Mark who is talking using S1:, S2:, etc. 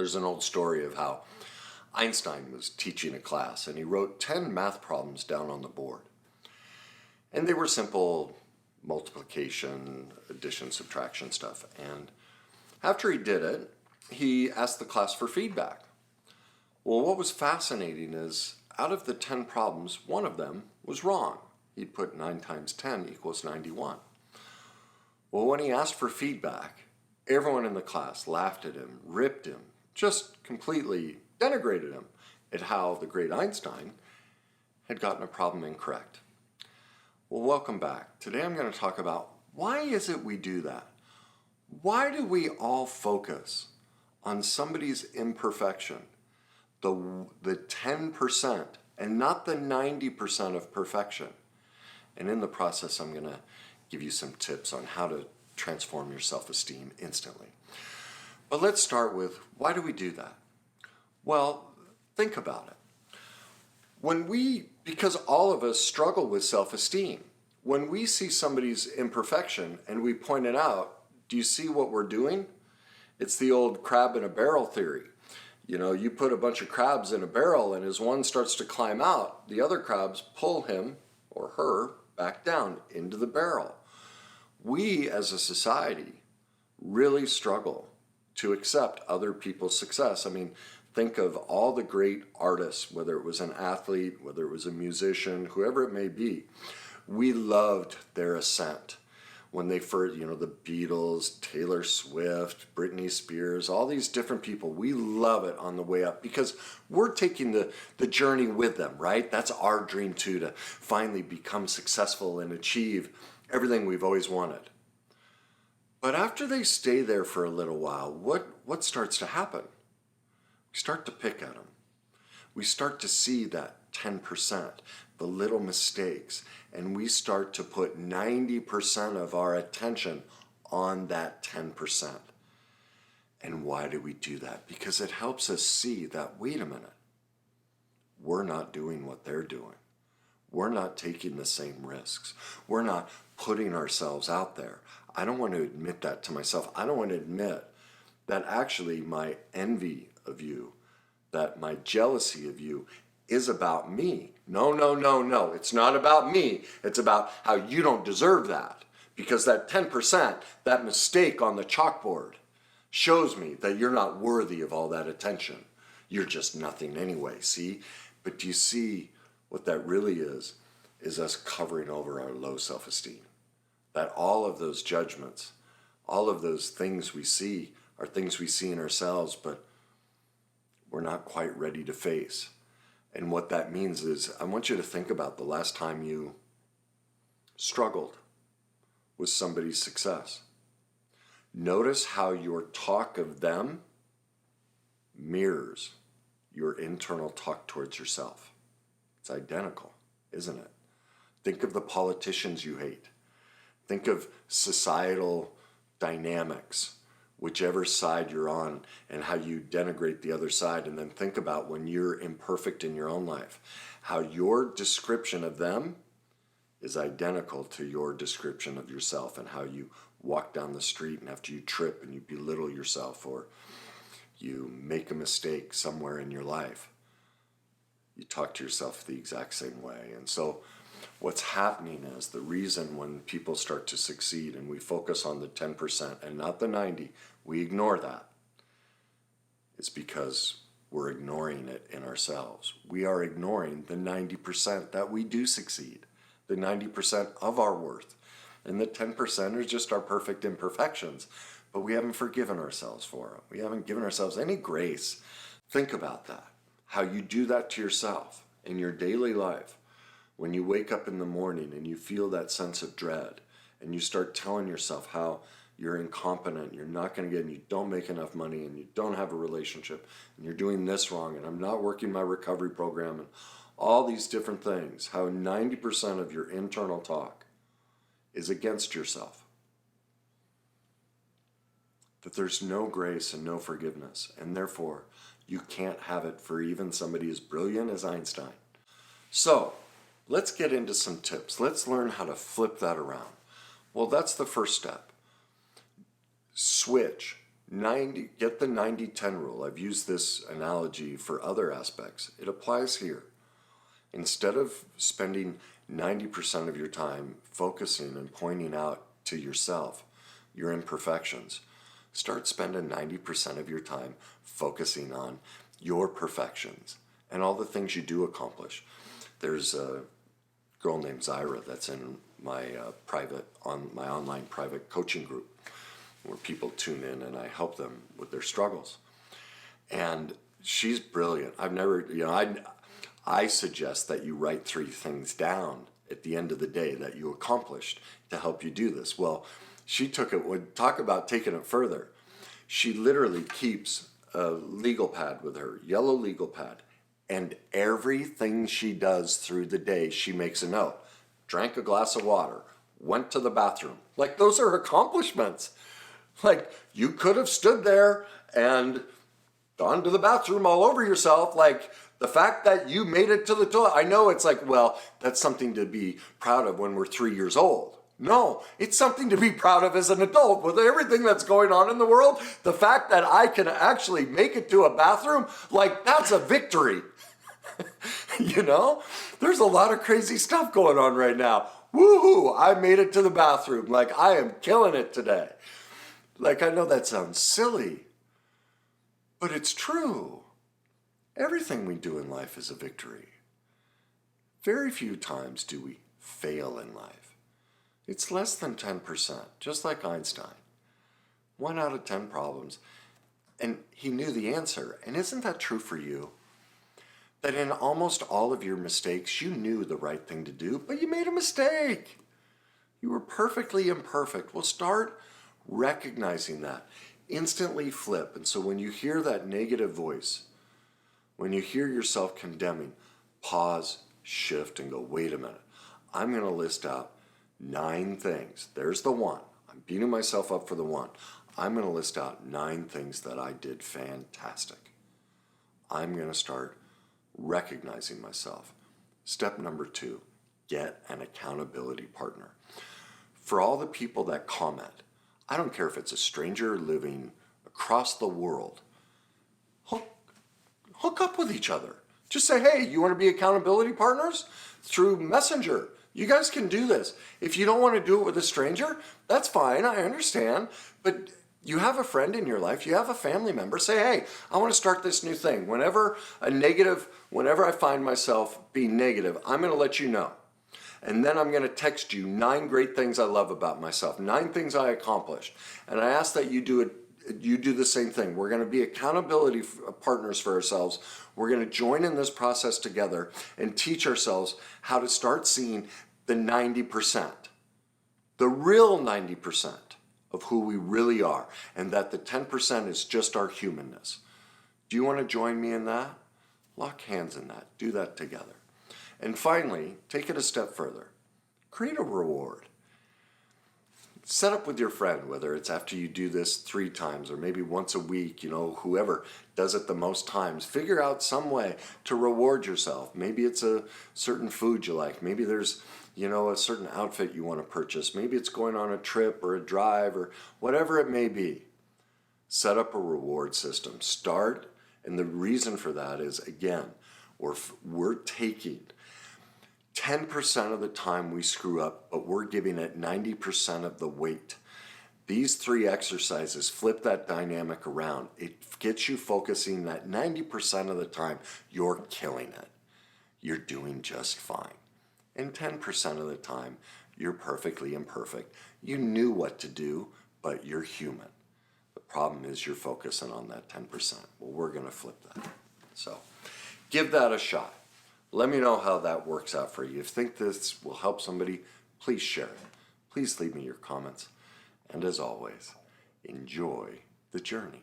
S1: There's an old story of how Einstein was teaching a class and he wrote 10 math problems down on the board. And they were simple multiplication, addition, subtraction stuff. And after he did it, he asked the class for feedback. Well, what was fascinating is out of the 10 problems, one of them was wrong. He'd put 9 times 10 equals 91. Well, when he asked for feedback, everyone in the class laughed at him, ripped him, just completely denigrated him at how the great Einstein had gotten a problem incorrect. Well, welcome back. Today I'm going to talk about why is it we do that? Why do we all focus on somebody's imperfection, the 10% and not the 90% of perfection? And in the process, I'm going to give you some tips on how to transform your self-esteem instantly. But let's start with, why do we do that? Well, think about it. Because all of us struggle with self-esteem, when we see somebody's imperfection and we point it out, do you see what we're doing? It's the old crab in a barrel theory. You know, you put a bunch of crabs in a barrel and as one starts to climb out, the other crabs pull him or her back down into the barrel. We as a society really struggle to accept other people's success. I mean, think of all the great artists, whether it was an athlete, whether it was a musician, whoever it may be. We loved their ascent. When they first, the Beatles, Taylor Swift, Britney Spears, all these different people, we love it on the way up because we're taking the journey with them, right? That's our dream too, to finally become successful and achieve everything we've always wanted. But after they stay there for a little while, what starts to happen? We start to pick at them. We start to see that 10%, the little mistakes, and we start to put 90% of our attention on that 10%. And why do we do that? Because it helps us see that, wait a minute, we're not doing what they're doing. We're not taking the same risks. We're not putting ourselves out there. I don't want to admit that to myself. I don't want to admit that actually my envy of you, that my jealousy of you is about me. No. It's not about me. It's about how you don't deserve that. Because that 10%, that mistake on the chalkboard, shows me that you're not worthy of all that attention. You're just nothing anyway, see? But do you see what that really is us covering over our low self-esteem? That all of those judgments, all of those things we see are things we see in ourselves, but we're not quite ready to face. And what that means is, I want you to think about the last time you struggled with somebody's success. Notice how your talk of them mirrors your internal talk towards yourself. It's identical, isn't it? Think of the politicians you hate. Think of societal dynamics, whichever side you're on, and how you denigrate the other side. And then think about when you're imperfect in your own life, how your description of them is identical to your description of yourself, and how you walk down the street and after you trip and you belittle yourself, or you make a mistake somewhere in your life, you talk to yourself the exact same way. And so what's happening is, the reason when people start to succeed and we focus on the 10% and not the 90, we ignore that, is because we're ignoring it in ourselves. We are ignoring the 90% that we do succeed, the 90% of our worth. And the 10% is just our perfect imperfections, but we haven't forgiven ourselves for them. We haven't given ourselves any grace. Think about that, how you do that to yourself in your daily life. When you wake up in the morning and you feel that sense of dread and you start telling yourself how you're incompetent, you're not going to get, and you don't make enough money, and you don't have a relationship, and you're doing this wrong, and I'm not working my recovery program, and all these different things, how 90% of your internal talk is against yourself. That there's no grace and no forgiveness, and therefore you can't have it for even somebody as brilliant as Einstein. So, let's get into some tips. Let's learn how to flip that around. Well, that's the first step. Switch Get the 90-10 rule. I've used this analogy for other aspects. It applies here. Instead of spending 90% of your time focusing and pointing out to yourself your imperfections, start spending 90% of your time focusing on your perfections and all the things you do accomplish. There's a girl named Zyra that's in my my online private coaching group where people tune in and I help them with their struggles. And she's brilliant. I suggest that you write 3 things down at the end of the day that you accomplished to help you do this. Well, she talk about taking it further. She literally keeps a legal pad with her, yellow legal pad, and everything she does through the day, she makes a note. Drank a glass of water, went to the bathroom. Like, those are accomplishments. Like, you could have stood there and gone to the bathroom all over yourself. Like, the fact that you made it to the toilet. I know it's like, well, that's something to be proud of when we're 3 years old. No, it's something to be proud of as an adult with everything that's going on in the world. The fact that I can actually make it to a bathroom, like, that's a victory. You know, there's a lot of crazy stuff going on right now. Woohoo, I made it to the bathroom. Like, I am killing it today. Like, I know that sounds silly, but it's true. Everything we do in life is a victory. Very few times do we fail in life. It's less than 10%, just like Einstein. 1 out of 10 problems, and he knew the answer. And isn't that true for you? That in almost all of your mistakes, you knew the right thing to do, but you made a mistake. You were perfectly imperfect. Well, start recognizing that. Instantly flip. And so when you hear that negative voice, when you hear yourself condemning, pause, shift, and go, wait a minute. I'm going to list out 9 things. There's the 1. I'm beating myself up for the 1. I'm going to list out 9 things that I did fantastic. I'm going to start recognizing myself. Step number 2, get an accountability partner. For all the people that comment, I don't care if it's a stranger living across the world, hook up with each other. Just say, hey, you want to be accountability partners? Through Messenger. You guys can do this. If you don't want to do it with a stranger, that's fine, I understand. But you have a friend in your life, you have a family member, say, hey, I want to start this new thing. Whenever I find myself being negative, I'm going to let you know. And then I'm going to text you 9 great things I love about myself, 9 things I accomplished. And I ask that you do the same thing. We're going to be accountability partners for ourselves. We're going to join in this process together and teach ourselves how to start seeing the 90%, the real 90% of who we really are, and that the 10% is just our humanness. Do you want to join me in that? Lock hands in that. Do that together. And finally, take it a step further. Create a reward. Set up with your friend, whether it's after you do this 3 times or maybe once a week, whoever does it the most times. Figure out some way to reward yourself. Maybe it's a certain food you like. Maybe there's, a certain outfit you want to purchase. Maybe it's going on a trip or a drive or whatever it may be. Set up a reward system. Start, and the reason for that is, again, we're taking 10% of the time we screw up, but we're giving it 90% of the weight. These 3 exercises flip that dynamic around. It gets you focusing that 90% of the time you're killing it. You're doing just fine. And 10% of the time you're perfectly imperfect. You knew what to do, but you're human. The problem is you're focusing on that 10%. Well, we're going to flip that. So give that a shot. Let me know how that works out for you. If you think this will help somebody, please share it. Please leave me your comments. And as always, enjoy the journey.